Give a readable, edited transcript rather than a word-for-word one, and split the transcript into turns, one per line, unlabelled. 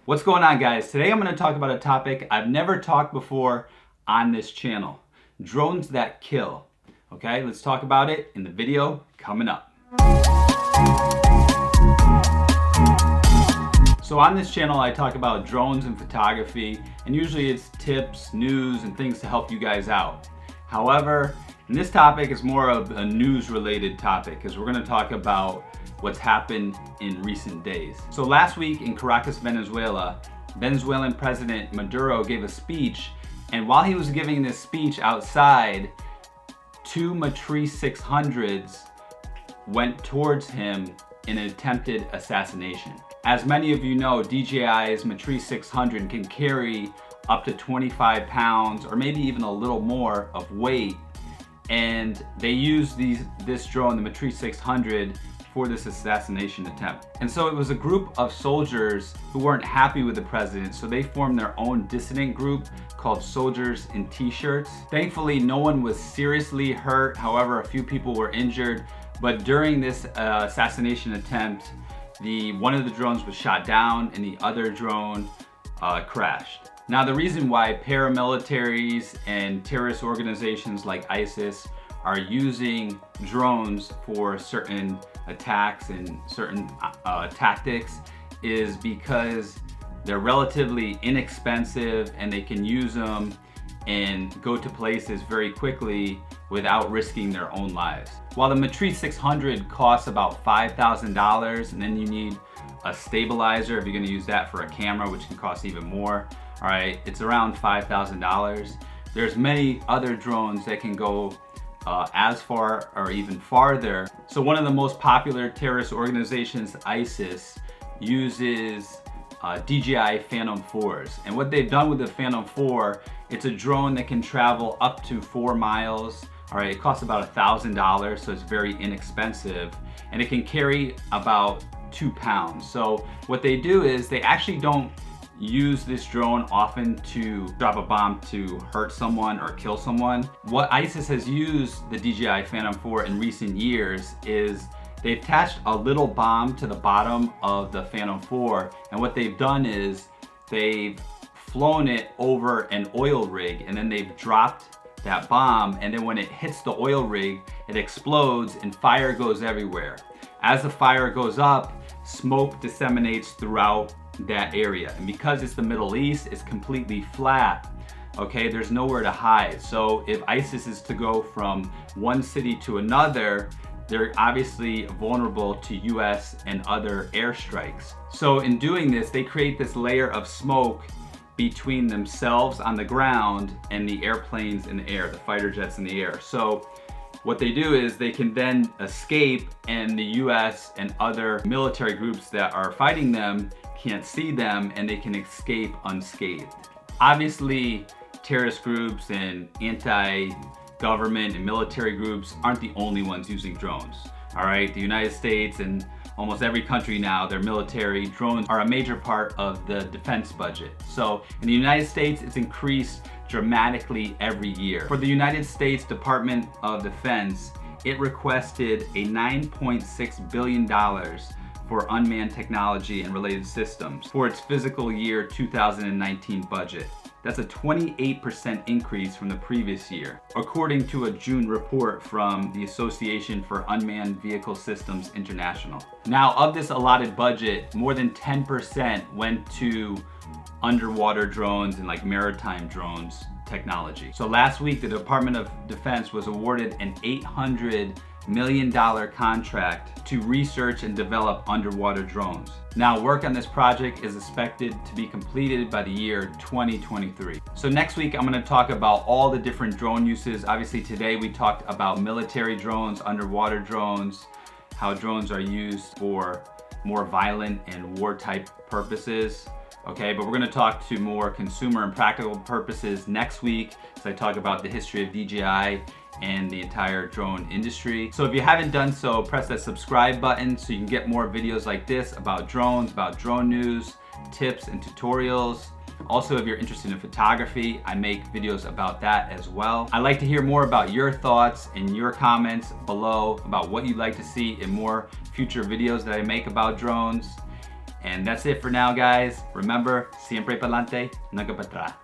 What's going on, guys? Today I'm going to talk about a topic I've never talked before on this channel. Drones that kill. Okay, let's talk about it in the video coming up. So on this channel I talk about drones and photography, and usually it's tips, news, and things to help you guys out. However, in this topic is more of a news related topic, because we're going to talk about what's happened in recent days. So last week in Caracas, Venezuela, Venezuelan President Maduro gave a speech, and while he was giving this speech outside, two Matrice 600s went towards him in an attempted assassination. As many of you know, DJI's Matrice 600 can carry up to 25 pounds or maybe even a little more of weight, and they used this drone, the Matrice 600, for this assassination attempt. And so it was a group of soldiers who weren't happy with the president, so they formed their own dissident group called Soldiers in T-shirts. Thankfully, no one was seriously hurt. However, a few people were injured. But during this assassination attempt, one of the drones was shot down and the other drone crashed. Now, the reason why paramilitaries and terrorist organizations like ISIS are using drones for certain attacks and certain tactics is because they're relatively inexpensive and they can use them and go to places very quickly without risking their own lives. While the Matrice 600 costs about $5,000, and then you need a stabilizer if you're going to use that for a camera, which can cost even more. All right, it's around $5,000. There's many other drones that can go as far or even farther. So one of the most popular terrorist organizations, ISIS, uses DJI Phantom 4s. And what they've done with the Phantom 4, it's a drone that can travel up to 4 miles. All right, it costs about $1,000, so it's very inexpensive. And it can carry about 2 pounds. So what they do is they actually don't use this drone often to drop a bomb to hurt someone or kill someone. What ISIS has used the DJI Phantom 4 in recent years is they've attached a little bomb to the bottom of the Phantom 4, and what they've done is they've flown it over an oil rig, and then they've dropped that bomb, and then when it hits the oil rig, it explodes and fire goes everywhere. As the fire goes up, smoke disseminates throughout that area, and because it's the Middle East, it's completely flat. Okay, there's nowhere to hide. So if ISIS is to go from one city to another, they're obviously vulnerable to US and other airstrikes. So in doing this, they create this layer of smoke between themselves on the ground and the airplanes in the air, the fighter jets in the air. So what they do is they can then escape, and the US and other military groups that are fighting them can't see them, and they can escape unscathed. Obviously, terrorist groups and anti-government and military groups aren't the only ones using drones. All right, the United States and almost every country now, their military drones are a major part of the defense budget. So in the United States, it's increased dramatically every year. For the United States Department of Defense, it requested a $9.6 billion for unmanned technology and related systems for its fiscal year 2019 budget. That's a 28% increase from the previous year, according to a June report from the Association for Unmanned Vehicle Systems International. Now, of this allotted budget, more than 10% went to underwater drones and like maritime drones technology. So last week, the Department of Defense was awarded an $800 million contract to research and develop underwater drones. Now, work on this project is expected to be completed by the year 2023. So next week, I'm going to talk about all the different drone uses. Obviously, today we talked about military drones, underwater drones, how drones are used for more violent and war type purposes. Okay, but we're going to talk to more consumer and practical purposes next week, as I talk about the history of DJI and the entire drone industry. So if you haven't done so, press that subscribe button so you can get more videos like this about drones, about drone news, tips and tutorials. Also, if you're interested in photography, I make videos about that as well. I'd like to hear more about your thoughts and your comments below about what you'd like to see in more future videos that I make about drones. And that's it for now, guys. Remember, siempre pa'lante, nunca para atrás.